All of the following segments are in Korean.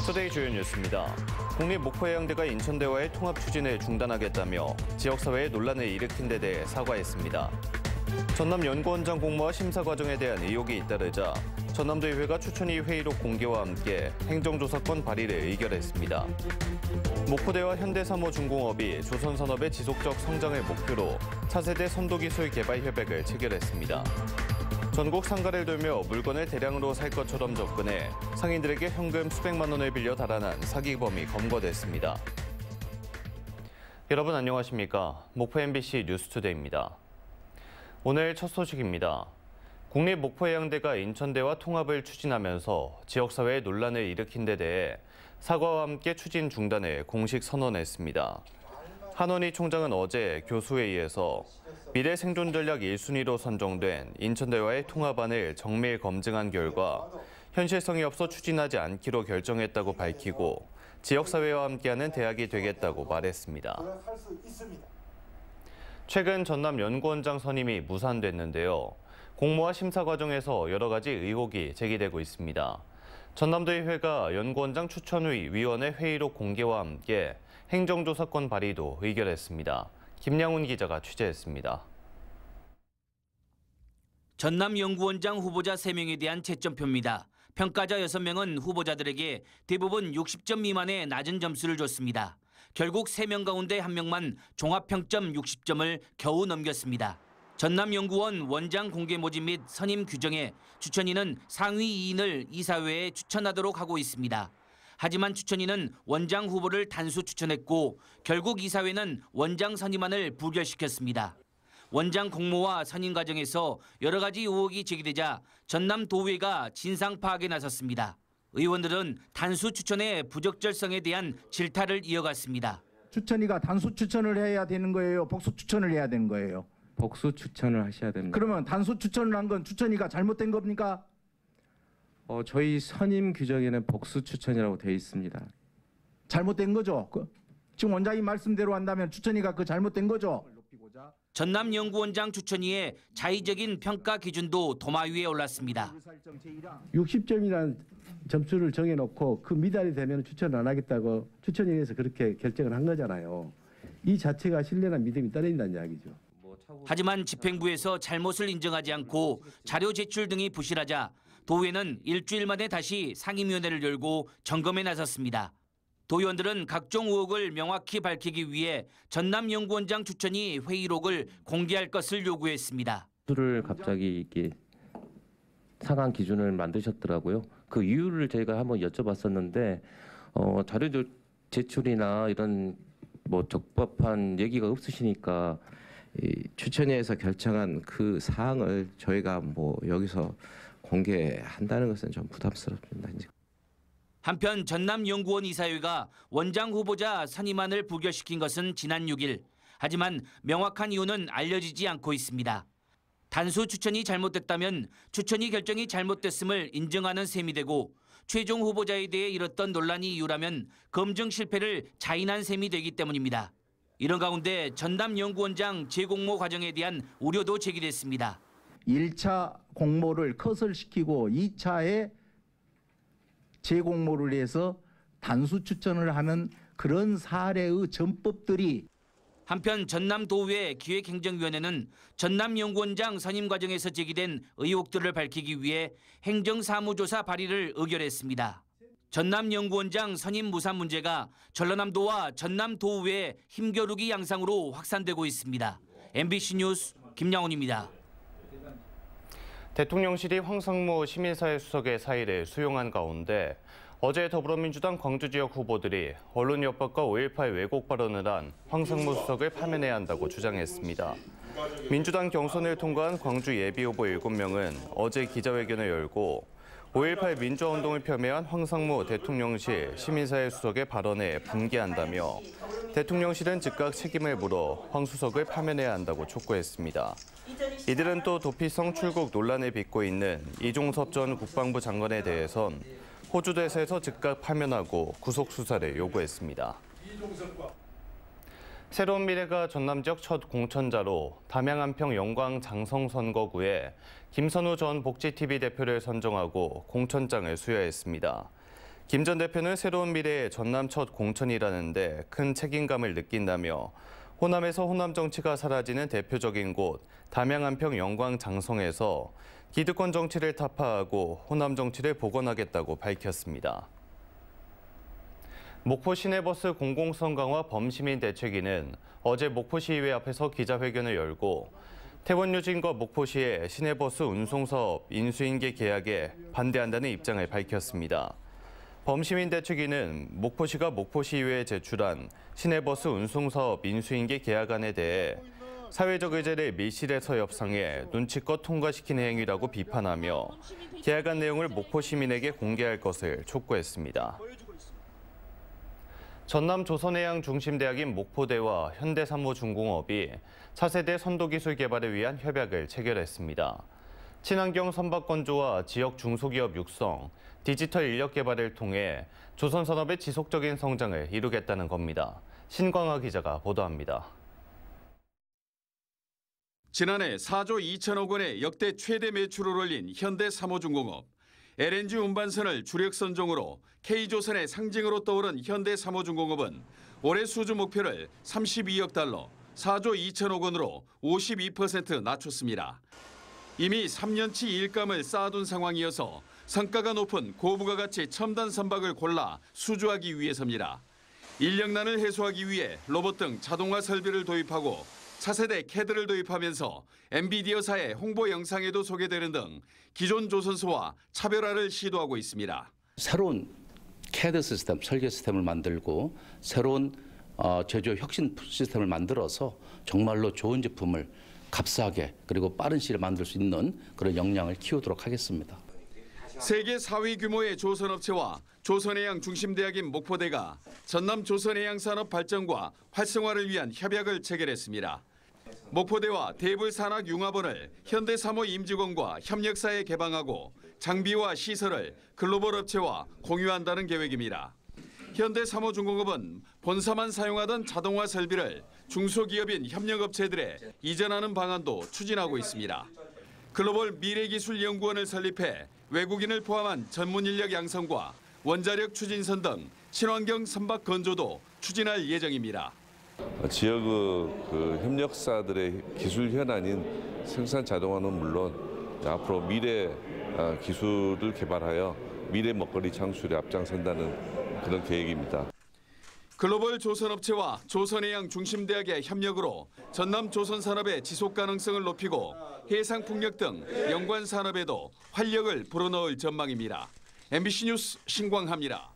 투데이 주요 뉴스입니다. 국립목포해양대가 인천대와의 통합 추진을 중단하겠다며 지역사회에 논란을 일으킨 데 대해 사과했습니다. 전남연구원장 공모와 심사 과정에 대한 의혹이 잇따르자 전남도의회가 추천위 회의록 공개와 함께 행정조사권 발의를 의결했습니다. 목포대와 현대사무중공업이 조선산업의 지속적 성장을 목표로 차세대 선도기술 개발 협약을 체결했습니다. 전국 상가를 돌며 물건을 대량으로 살 것처럼 접근해 상인들에게 현금 수백만 원을 빌려 달아난 사기범이 검거됐습니다. 여러분 안녕하십니까? 목포 MBC 뉴스투데이입니다. 오늘 첫 소식입니다. 국립목포해양대가 인천대와 통합을 추진하면서 지역사회에 논란을 일으킨 데 대해 사과와 함께 추진 중단을 공식 선언했습니다. 한원희 총장은 어제 교수회의에서 미래 생존 전략 1순위로 선정된 인천대와의 통합안을 정밀 검증한 결과 현실성이 없어 추진하지 않기로 결정했다고 밝히고 지역사회와 함께하는 대학이 되겠다고 말했습니다. 최근 전남연구원장 선임이 무산됐는데요. 공모와 심사 과정에서 여러 가지 의혹이 제기되고 있습니다. 전남도의회가 연구원장 추천의 위원회 회의록 공개와 함께 행정조사권 발의도 의결했습니다. 김양훈 기자가 취재했습니다. 전남연구원장 후보자 3명에 대한 채점표입니다. 평가자 6명은 후보자들에게 대부분 60점 미만의 낮은 점수를 줬습니다. 결국 3명 가운데 1명만 종합평점 60점을 겨우 넘겼습니다. 전남연구원 원장 공개 모집 및 선임 규정에 추천인은 상위 2인을 이사회에 추천하도록 하고 있습니다. 하지만 추천인은 원장 후보를 단수 추천했고 결국 이사회는 원장 선임안을 부결시켰습니다. 원장 공모와 선임 과정에서 여러 가지 의혹이 제기되자 전남도의회가 진상 파악에 나섰습니다. 의원들은 단수 추천의 부적절성에 대한 질타를 이어갔습니다. 추천위가 단수 추천을 해야 되는 거예요? 복수 추천을 해야 되는 거예요? 복수 추천을 하셔야 됩니다. 그러면 단수 추천을 한 건 추천위가 잘못된 겁니까? 저희 선임 규정에는 복수 추천이라고 되어 있습니다. 잘못된 거죠? 지금 원장님 말씀대로 한다면 추천위가 그 잘못된 거죠? 전남연구원장 추천위의 자의적인 평가 기준도 도마 위에 올랐습니다. 60점이라는 점수를 정해놓고 그 미달이 되면 추천 안 하겠다고 추천위에서 그렇게 결정을 한 거잖아요. 이 자체가 신뢰나 믿음이 떨어진다는 이야기죠. 하지만 집행부에서 잘못을 인정하지 않고 자료 제출 등이 부실하자 도의회는 일주일 만에 다시 상임위원회를 열고 점검에 나섰습니다. 도의원들은 각종 의혹을 명확히 밝히기 위해 전남연구원장 추천위 회의록을 공개할 것을 요구했습니다. 수를 갑자기 이렇게 상한 기준을 만드셨더라고요. 그 이유를 저희가 한번 여쭤봤었는데 자료 제출이나 이런 적법한 얘기가 없으시니까 추천위에서 결정한 그 사항을 저희가 여기서 공개한다는 것은 좀 부담스럽습니다. 한편 전남연구원 이사회가 원장 후보자 선임안을 부결시킨 것은 지난 6일. 하지만 명확한 이유는 알려지지 않고 있습니다. 단수 추천이 잘못됐다면 추천위 결정이 잘못됐음을 인정하는 셈이 되고 최종 후보자에 대해 일었던 논란이 이유라면 검증 실패를 자인한 셈이 되기 때문입니다. 이런 가운데 전남연구원장 재공모 과정에 대한 우려도 제기됐습니다. 1차 공모를 컷을 시키고 2차에 재공모를 해서 단수 추천을 하는 그런 사례의 전법들이 한편 전남도의회 기획행정위원회는 전남연구원장 선임 과정에서 제기된 의혹들을 밝히기 위해 행정사무조사 발의를 의결했습니다. 전남연구원장 선임 무산 문제가 전라남도와 전남도의회 힘겨루기 양상으로 확산되고 있습니다. MBC 뉴스 김양훈입니다. 대통령실이 황상무 시민사회 수석의 사의를 수용한 가운데 어제 더불어민주당 광주 지역 후보들이 언론 협박과 5.18 왜곡 발언을 한 황상무 수석을 파면해야 한다고 주장했습니다. 민주당 경선을 통과한 광주 예비후보 7명은 어제 기자회견을 열고 5.18 민주화운동을 폄훼한 황상무 대통령실 시민사회 수석의 발언에 분개한다며 대통령실은 즉각 책임을 물어 황 수석을 파면해야 한다고 촉구했습니다. 이들은 또 도피성 출국 논란을 빚고 있는 이종섭 전 국방부 장관에 대해선 호주대사에서 즉각 파면하고 구속 수사를 요구했습니다. 새로운 미래가 전남 지역 첫 공천자로 담양 안평 영광 장성 선거구에 김선우 전 복지TV 대표를 선정하고 공천장을 수여했습니다. 김 전 대표는 새로운 미래의 전남 첫 공천이라는데 큰 책임감을 느낀다며 호남에서 호남 정치가 사라지는 대표적인 곳 담양안평 영광 장성에서 기득권 정치를 타파하고 호남 정치를 복원하겠다고 밝혔습니다. 목포 시내버스 공공성강화 범시민 대책위는 어제 목포시의회 앞에서 기자회견을 열고 태원유진과 목포시의 시내버스 운송사업 인수인계 계약에 반대한다는 입장을 밝혔습니다. 범시민 대책위는 목포시가 목포시의회에 제출한 시내버스 운송사업 인수인계 계약안에 대해 사회적 의제를 밀실에서 협상해 눈치껏 통과시키는 행위라고 비판하며 계약안 내용을 목포 시민에게 공개할 것을 촉구했습니다. 전남 조선해양 중심대학인 목포대와 현대사무중공업이 차세대 선도기술 개발을 위한 협약을 체결했습니다. 친환경 선박건조와 지역 중소기업 육성, 디지털 인력 개발을 통해 조선산업의 지속적인 성장을 이루겠다는 겁니다. 신광하 기자가 보도합니다. 지난해 4조 2천억 원의 역대 최대 매출을 올린 현대사무중공업. LNG 운반선을 주력선종으로 K조선의 상징으로 떠오른 현대사무중공업은 올해 수주 목표를 32억 달러, 4조 2천억 원으로 52% 낮췄습니다. 이미 3년치 일감을 쌓아둔 상황이어서 성과가 높은 고부가 가치 첨단 선박을 골라 수주하기 위해서입니다. 인력난을 해소하기 위해 로봇 등 자동화 설비를 도입하고 차세대 캐드를 도입하면서 엔비디어사의 홍보 영상에도 소개되는 등 기존 조선소와 차별화를 시도하고 있습니다. 새로운 캐드 시스템, 설계 시스템을 만들고 새로운 제조 혁신 시스템을 만들어서 정말로 좋은 제품을 값싸게 그리고 빠른 시일에 만들 수 있는 그런 역량을 키우도록 하겠습니다. 세계 4위 규모의 조선업체와 조선해양 중심대학인 목포대가 전남 조선해양산업 발전과 활성화를 위한 협약을 체결했습니다. 목포대와 대불산학융합원을 현대사무 임직원과 협력사에 개방하고 장비와 시설을 글로벌 업체와 공유한다는 계획입니다. 현대사무중공업은 본사만 사용하던 자동화 설비를 중소기업인 협력업체들에 이전하는 방안도 추진하고 있습니다. 글로벌 미래기술연구원을 설립해 외국인을 포함한 전문 인력 양성과 원자력 추진선 등 친환경 선박 건조도 추진할 예정입니다. 지역 협력사들의 기술 현안인 생산 자동화는 물론 앞으로 미래 기술을 개발하여 미래 먹거리 창출에 앞장선다는 그런 계획입니다. 글로벌 조선업체와 조선해양 중심대학의 협력으로 전남 조선산업의 지속 가능성을 높이고 해상 풍력 등 연관 산업에도 활력을 불어넣을 전망입니다. MBC 뉴스 신광하입니다.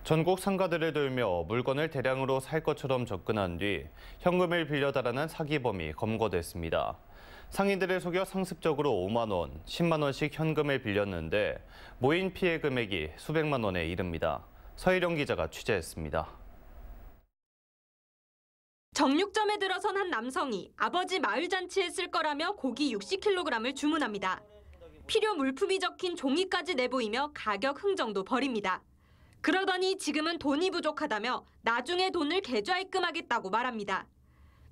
전국 상가들을 돌며 물건을 대량으로 살 것처럼 접근한 뒤 현금을 빌려 달아난 사기범이 검거됐습니다. 상인들을 속여 상습적으로 5만 원, 10만 원씩 현금을 빌렸는데 모인 피해 금액이 수백만 원에 이릅니다. 서희령 기자가 취재했습니다. 정육점에 들어선 한 남성이 아버지 마을잔치에 쓸 거라며 고기 60kg을 주문합니다. 필요 물품이 적힌 종이까지 내보이며 가격 흥정도 벌입니다. 그러더니 지금은 돈이 부족하다며 나중에 돈을 계좌 입금하겠다고 말합니다.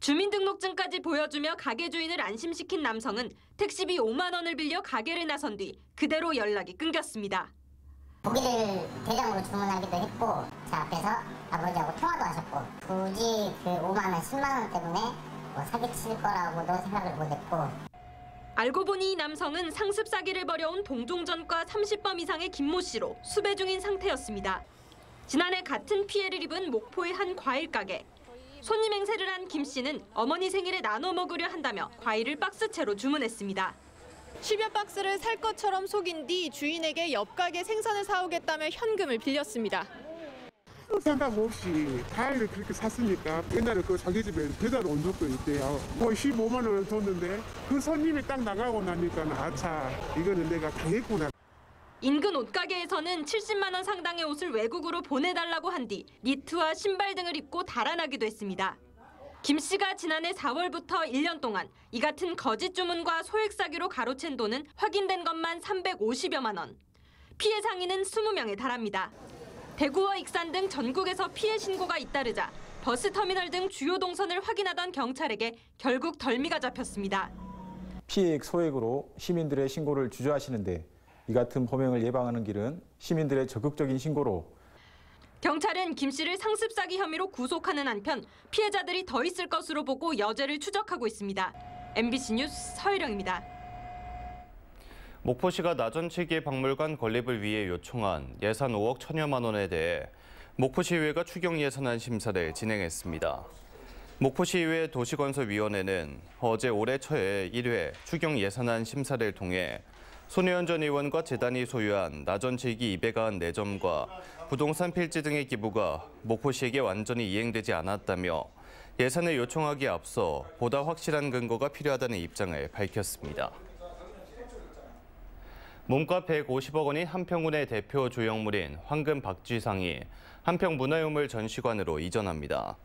주민등록증까지 보여주며 가게 주인을 안심시킨 남성은 택시비 5만 원을 빌려 가게를 나선 뒤 그대로 연락이 끊겼습니다. 고기를 대량으로 주문하기도 했고 제 앞에서 아버지하고 통화도 하셨고 굳이 그 5만 원, 10만 원 때문에 사기칠 거라고도 생각을 못했고. 알고 보니 이 남성은 상습 사기를 벌여온 동종전과 30범 이상의 김모 씨로 수배 중인 상태였습니다. 지난해 같은 피해를 입은 목포의 한 과일 가게. 손님 행세를 한 김 씨는 어머니 생일에 나눠 먹으려 한다며 과일을 박스채로 주문했습니다. 10여 박스를 살 것처럼 속인 뒤 주인에게 옆 가게 생선을 사오겠다며 현금을 빌렸습니다. 생각 없이 과일을 그렇게 샀으니까 옛날에 그 자기 집에 배달 온 적도 있대요. 거의 15만 원을 줬는데 그 손님이 딱 나가고 나니까 아차 이거는 내가 당했구나. 인근 옷가게에서는 70만 원 상당의 옷을 외국으로 보내달라고 한 뒤 니트와 신발 등을 입고 달아나기도 했습니다. 김 씨가 지난해 4월부터 1년 동안 이 같은 거짓 주문과 소액 사기로 가로챈 돈은 확인된 것만 350여만 원. 피해 상인은 20명에 달합니다. 대구와 익산 등 전국에서 피해 신고가 잇따르자 버스터미널 등 주요 동선을 확인하던 경찰에게 결국 덜미가 잡혔습니다. 피해액 소액으로 시민들의 신고를 주저하시는데 이 같은 범행을 예방하는 길은 시민들의 적극적인 신고로. 경찰은 김 씨를 상습 사기 혐의로 구속하는 한편 피해자들이 더 있을 것으로 보고 여죄를 추적하고 있습니다. MBC 뉴스 서유령입니다. 목포시가 나전칠기 박물관 건립을 위해 요청한 예산 5억 1천여만 원에 대해 목포시의회가 추경 예산안 심사를 진행했습니다. 목포시의회 도시건설위원회는 어제 올해 초에 1회 추경 예산안 심사를 통해 손혜원 전 의원과 재단이 소유한 나전칠기 294점과 부동산 필지 등의 기부가 목포시에게 완전히 이행되지 않았다며 예산을 요청하기에 앞서 보다 확실한 근거가 필요하다는 입장을 밝혔습니다. 몸값 150억 원인 한평군의 대표 조형물인 황금 박쥐상이 한평문화유물 전시관으로 이전합니다.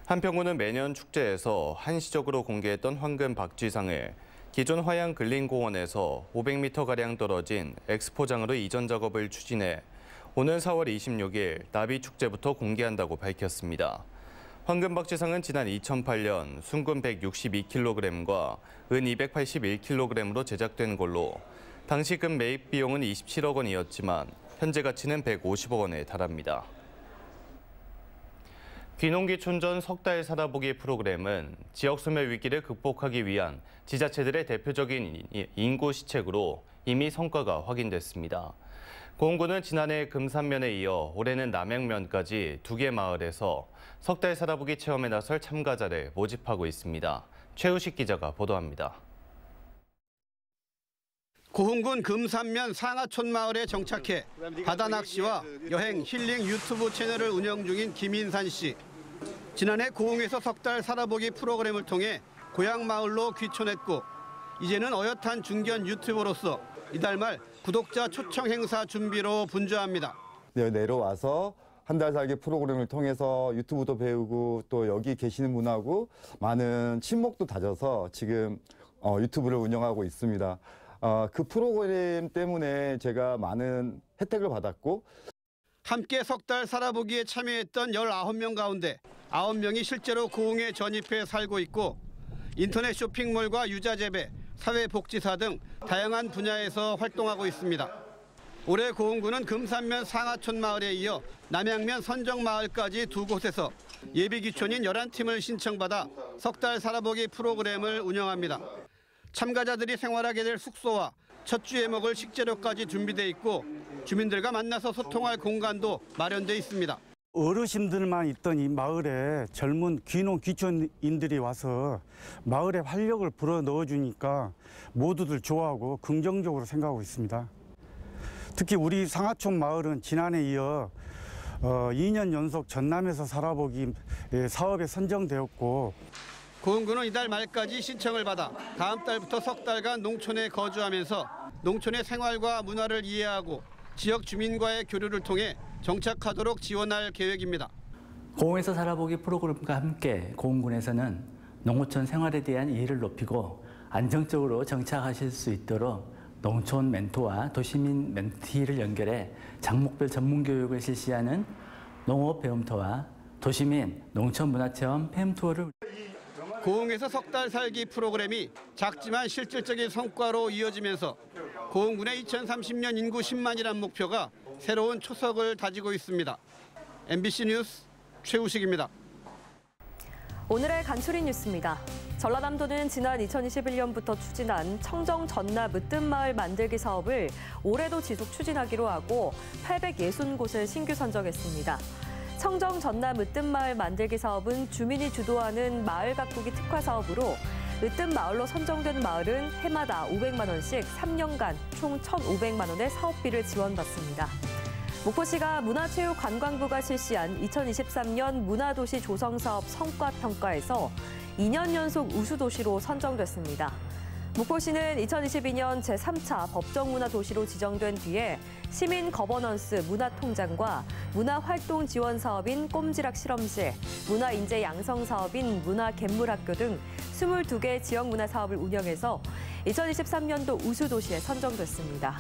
한평군은 매년 축제에서 한시적으로 공개했던 황금 박쥐상을 기존 화양 근린공원에서 500m가량 떨어진 엑스포장으로 이전 작업을 추진해 오는 4월 26일 나비축제부터 공개한다고 밝혔습니다. 황금박쥐상은 지난 2008년 순금 162kg과 은 281kg으로 제작된 걸로 당시 금 매입 비용은 27억 원이었지만 현재 가치는 150억 원에 달합니다. 귀농귀 촌전 석 달 살아보기 프로그램은 지역 소멸 위기를 극복하기 위한 지자체들의 대표적인 인구 시책으로 이미 성과가 확인됐습니다. 고흥군은 지난해 금산면에 이어 올해는 남양면까지 2개 마을에서 석 달 살아보기 체험에 나설 참가자를 모집하고 있습니다. 최우식 기자가 보도합니다. 고흥군 금산면 상하촌 마을에 정착해 바다 낚시와 여행 힐링 유튜브 채널을 운영 중인 김인산 씨. 지난해 고흥에서 석 달 살아보기 프로그램을 통해 고향 마을로 귀촌했고 이제는 어엿한 중견 유튜버로서 이달 말 구독자 초청 행사 준비로 분주합니다. 내려와서 한 달 살기 프로그램을 통해서 유튜브도 배우고 또 여기 계시는 분하고 많은 친목도 다져서 지금 유튜브를 운영하고 있습니다. 그 프로그램 때문에 제가 많은 혜택을 받았고 함께 석 달 살아보기에 참여했던 19명 가운데 9명이 실제로 고흥에 전입해 살고 있고 인터넷 쇼핑몰과 유자재배, 사회복지사 등 다양한 분야에서 활동하고 있습니다. 올해 고흥군은 금산면 상하촌 마을에 이어 남양면 선정마을까지 2곳에서 예비귀촌인 11팀을 신청받아 석 달 살아보기 프로그램을 운영합니다. 참가자들이 생활하게 될 숙소와 첫 주에 먹을 식재료까지 준비돼 있고 주민들과 만나서 소통할 공간도 마련돼 있습니다. 어르신들만 있던 이 마을에 젊은 귀농 귀촌인들이 와서 마을에 활력을 불어 넣어주니까 모두들 좋아하고 긍정적으로 생각하고 있습니다. 특히 우리 상하촌 마을은 지난해 이어 2년 연속 전남에서 살아보기 사업에 선정되었고 고흥군은 이달 말까지 신청을 받아 다음 달부터 석 달간 농촌에 거주하면서 농촌의 생활과 문화를 이해하고 지역 주민과의 교류를 통해 정착하도록 지원할 계획입니다. 고흥에서 살아보기 프로그램과 함께 고흥군에서는 농어촌 생활에 대한 이해를 높이고 안정적으로 정착하실 수 있도록 농촌 멘토와 도시민 멘티를 연결해 장목별 전문 교육을 실시하는 농업 배움터와 도시민 농촌 문화체험 팸투어를 고흥에서 석 달 살기 프로그램이 작지만 실질적인 성과로 이어지면서 고흥군의 2030년 인구 10만이란 목표가 새로운 초석을 다지고 있습니다. MBC 뉴스 최우식입니다. 오늘의 간추리 뉴스입니다. 전라남도는 지난 2021년부터 추진한 청정 전나 무뜸마을 만들기 사업을 올해도 지속 추진하기로 하고 860곳을 신규 선정했습니다. 청정 전남 으뜸마을 만들기 사업은 주민이 주도하는 마을 가꾸기 특화 사업으로 으뜸 마을로 선정된 마을은 해마다 500만 원씩 3년간 총 1,500만 원의 사업비를 지원받습니다. 목포시가 문화체육관광부가 실시한 2023년 문화도시 조성사업 성과평가에서 2년 연속 우수도시로 선정됐습니다. 목포시는 2022년 제3차 법정문화도시로 지정된 뒤에 시민 거버넌스 문화통장과 문화활동 지원 사업인 꼼지락 실험실, 문화인재 양성 사업인 문화갯물학교 등 22개 지역문화 사업을 운영해서 2023년도 우수도시에 선정됐습니다.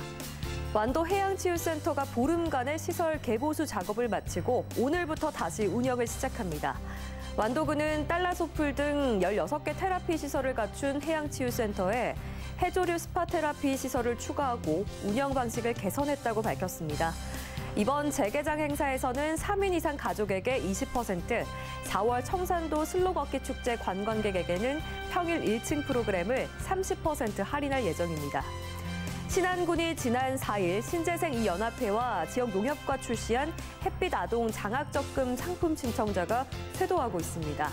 완도 해양치유센터가 보름간의 시설 개보수 작업을 마치고 오늘부터 다시 운영을 시작합니다. 완도군은 딸라소풀 등 16개 테라피 시설을 갖춘 해양치유센터에 해조류 스파 테라피 시설을 추가하고 운영 방식을 개선했다고 밝혔습니다. 이번 재개장 행사에서는 3인 이상 가족에게 20%, 4월 청산도 슬로걷기 축제 관광객에게는 평일 1층 프로그램을 30% 할인할 예정입니다. 신안군이 지난 4일 신재생이연합회와 지역농협과 출시한 햇빛 아동 장학적금 상품 신청자가 쇄도하고 있습니다.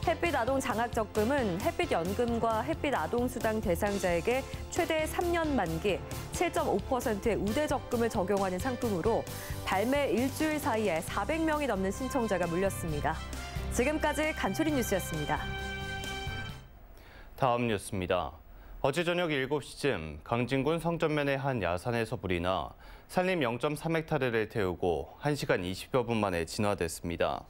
햇빛 아동 장학적금은 햇빛 연금과 햇빛 아동 수당 대상자에게 최대 3년 만기 7.5%의 우대적금을 적용하는 상품으로 발매 일주일 사이에 400명이 넘는 신청자가 몰렸습니다. 지금까지 간추린 뉴스였습니다. 다음 뉴스입니다. 어제 저녁 7시쯤 강진군 성전면의 한 야산에서 불이 나 산림 0.3헥타르를 태우고 1시간 20여 분 만에 진화됐습니다.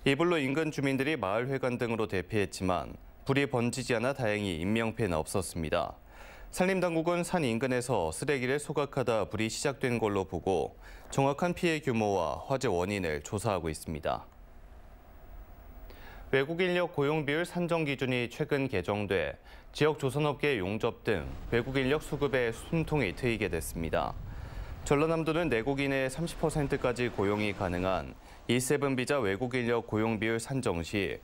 이 불로 인근 주민들이 마을 회관 등으로 대피했지만 불이 번지지 않아 다행히 인명피해는 없었습니다. 산림당국은 산 인근에서 쓰레기를 소각하다 불이 시작된 걸로 보고 정확한 피해 규모와 화재 원인을 조사하고 있습니다. 외국 인력 고용 비율 산정 기준이 최근 개정돼 지역 조선업계 용접 등 외국 인력 수급에 숨통이 트이게 됐습니다. 전라남도는 내국인의 30%까지 고용이 가능한 E7 비자 외국 인력 고용 비율 산정 시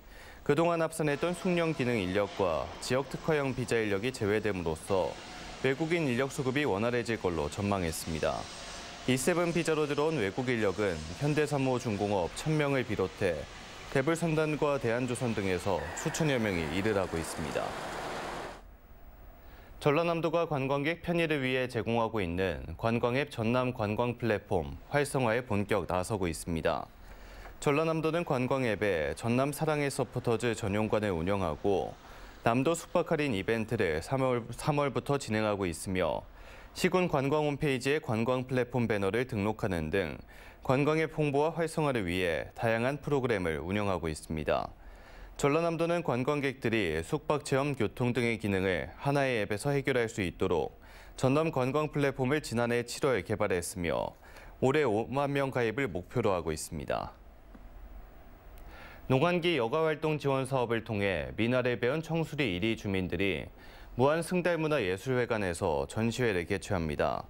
그동안 합산했던 숙련 기능 인력과 지역 특화형 비자 인력이 제외됨으로써 외국인 인력 수급이 원활해질 걸로 전망했습니다. E7 비자로 들어온 외국 인력은 현대삼호중공업 1000명을 비롯해 대불선단과 대한조선 등에서 수천여 명이 일을 하고 있습니다. 전라남도가 관광객 편의를 위해 제공하고 있는 관광앱 전남 관광 플랫폼 활성화에 본격 나서고 있습니다. 전라남도는 관광앱에 전남 사랑의 서포터즈 전용관을 운영하고 남도 숙박 할인 이벤트를 3월부터 진행하고 있으며 시군 관광 홈페이지에 관광 플랫폼 배너를 등록하는 등 관광앱 홍보와 활성화를 위해 다양한 프로그램을 운영하고 있습니다. 전라남도는 관광객들이 숙박, 체험, 교통 등의 기능을 하나의 앱에서 해결할 수 있도록 전남 관광 플랫폼을 지난해 7월 개발했으며 올해 5만 명 가입을 목표로 하고 있습니다. 농한기 여가활동 지원 사업을 통해 미나를 배운 청수리 1위 주민들이 무안승달문화예술회관에서 전시회를 개최합니다.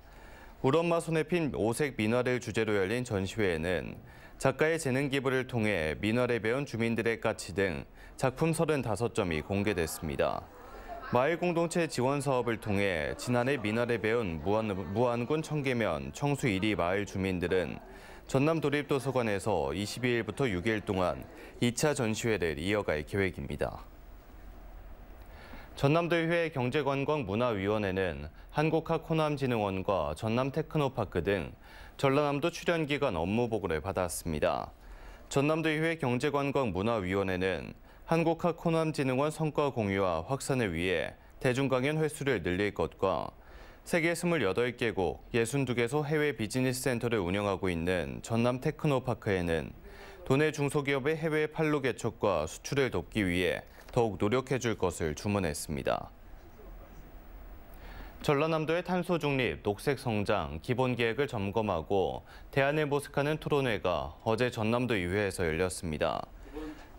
우엄마 손에 핀 오색 민화를 주제로 열린 전시회에는 작가의 재능 기부를 통해 민화를 배운 주민들의 가치 등 작품 35점이 공개됐습니다. 마을 공동체 지원 사업을 통해 지난해 민화를 배운 무안군 청계면 청수 1위 마을 주민들은 전남 도립도서관에서 22일부터 6일 동안 2차 전시회를 이어갈 계획입니다. 전남도의회 경제관광문화위원회는 한국학호남진흥원과 전남테크노파크 등 전라남도 출연기관 업무보고를 받았습니다. 전남도의회 경제관광문화위원회는 한국학호남진흥원 성과 공유와 확산을 위해 대중강연 횟수를 늘릴 것과 세계 28개국 62개소 해외 비즈니스 센터를 운영하고 있는 전남테크노파크에는 도내 중소기업의 해외 판로 개척과 수출을 돕기 위해 더욱 노력해 줄 것을 주문했습니다. 전라남도의 탄소 중립, 녹색 성장, 기본 계획을 점검하고 대안을 모색하는 토론회가 어제 전남도 의회에서 열렸습니다.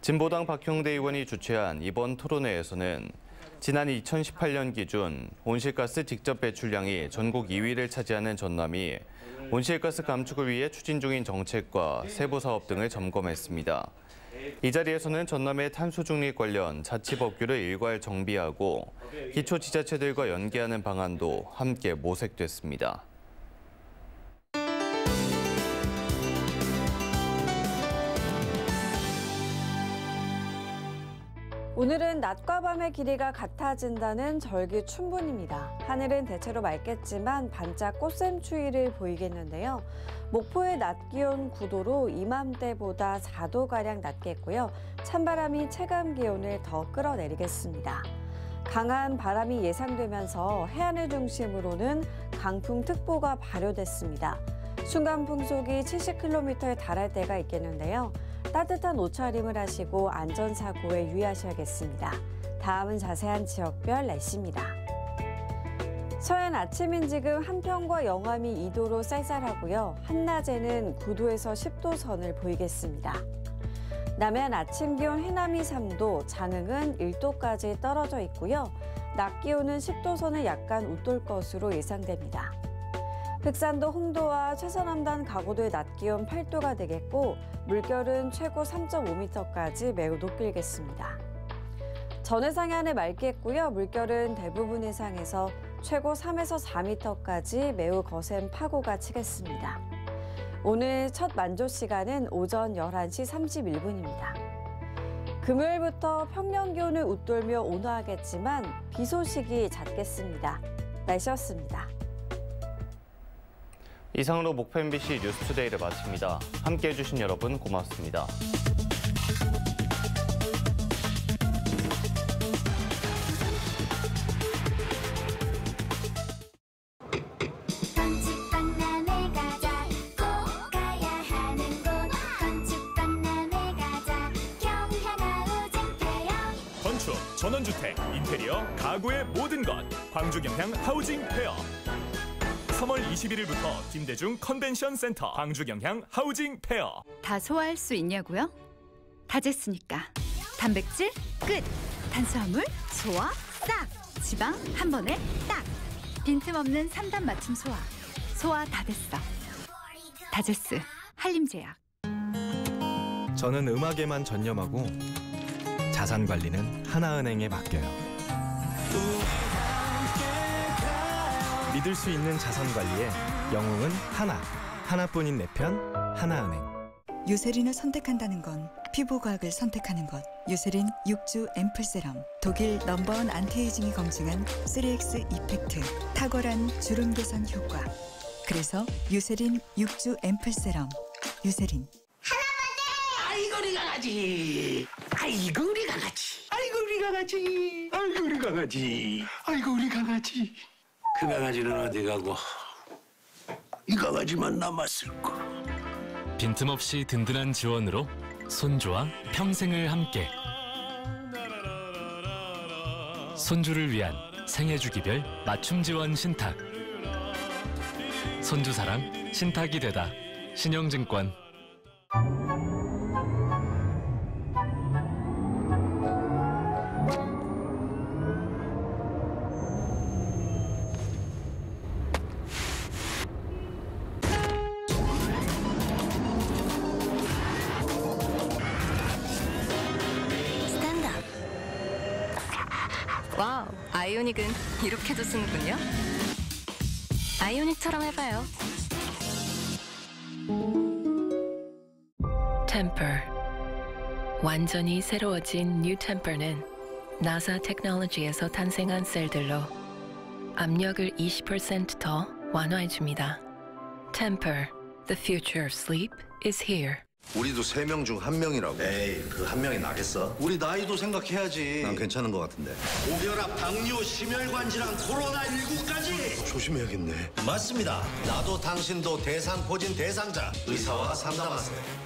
진보당 박형대 의원이 주최한 이번 토론회에서는 지난 2018년 기준 온실가스 직접 배출량이 전국 2위를 차지하는 전남이 온실가스 감축을 위해 추진 중인 정책과 세부 사업 등을 점검했습니다. 이 자리에서는 전남의 탄소 중립 관련 자치법규를 일괄 정비하고 기초지자체들과 연계하는 방안도 함께 모색됐습니다. 오늘은 낮과 밤의 길이가 같아진다는 절기춘분입니다. 하늘은 대체로 맑겠지만 반짝 꽃샘추위를 보이겠는데요. 목포의 낮 기온 9도로 이맘때보다 4도가량 낮겠고요. 찬바람이 체감 기온을 더 끌어내리겠습니다. 강한 바람이 예상되면서 해안을 중심으로는 강풍특보가 발효됐습니다. 순간 풍속이 70km에 달할 때가 있겠는데요. 따뜻한 옷차림을 하시고 안전사고에 유의하셔야겠습니다. 다음은 자세한 지역별 날씨입니다. 서해안 아침인 지금 한평과 영암이 2도로 쌀쌀하고요. 한낮에는 9도에서 10도 선을 보이겠습니다. 남해안 아침 기온 해남이 3도, 장흥은 1도까지 떨어져 있고요. 낮 기온은 10도 선을 약간 웃돌 것으로 예상됩니다. 흑산도 홍도와 최서남단 가고도의 낮 기온 8도가 되겠고 물결은 최고 3.5m까지 매우 높겠습니다. 전해상해 안에 맑겠고요. 물결은 대부분 해상에서 최고 3에서 4m까지 매우 거센 파고가 치겠습니다. 오늘 첫 만조 시간은 오전 11시 31분입니다. 금요일부터 평년 기온을 웃돌며 온화하겠지만 비 소식이 잦겠습니다. 날씨였습니다. 이상으로 목포 MBC 뉴스투데이를 마칩니다. 함께해 주신 여러분 고맙습니다. 건축, 전원주택, 인테리어, 가구의 모든 것. 광주경향 하우징 페어. 3월 21일부터 김대중 컨벤션 센터 광주경향 하우징 페어. 다 소화할 수 있냐고요? 다제스니까. 단백질 끝. 탄수화물 소화 싹. 지방 한 번에 딱. 빈틈없는 3단 맞춤 소화. 소화 다 됐어. 다제스 한림제약. 저는 음악에만 전념하고 자산 관리는 하나은행에 맡겨요. 믿을 수 있는 자산 관리에 영웅은 하나뿐인 내 편 하나은행. 유세린을 선택한다는 건 피부과학을 선택하는 것. 유세린 6주 앰플 세럼. 독일 넘버원 안티에이징이 검증한 3X 이펙트. 탁월한 주름 개선 효과. 그래서 유세린 6주 앰플 세럼. 유세린. 아이고 우리 강아지. 아이고 우리 강아지. 아이고 우리 강아지. 아이고 우리 강아지. 아이고 우리 강아지. 그 강아지는 어디 가고 이 강아지만 남았을까. 빈틈없이 든든한 지원으로 손주와 평생을 함께. 손주를 위한 생애주기별 맞춤 지원 신탁. 손주 사랑 신탁이 되다. 신영증권. 와우, 아이오닉은 이렇게도 쓰는군요. 아이오닉처럼 해봐요. Temper. 완전히 새로워진 New Temper는 나사 테크놀로지에서 탄생한 셀들로 압력을 20% 더 완화해줍니다. Temper. The future of sleep is here. 우리도 3명 중 1명이라고. 에이, 그 한 명이 나겠어? 우리 나이도 생각해야지. 난 괜찮은 것 같은데. 고혈압, 당뇨, 심혈관 질환, 코로나19까지 조심해야겠네. 맞습니다. 나도 당신도 대상포진 대상자. 의사와 상담하세요.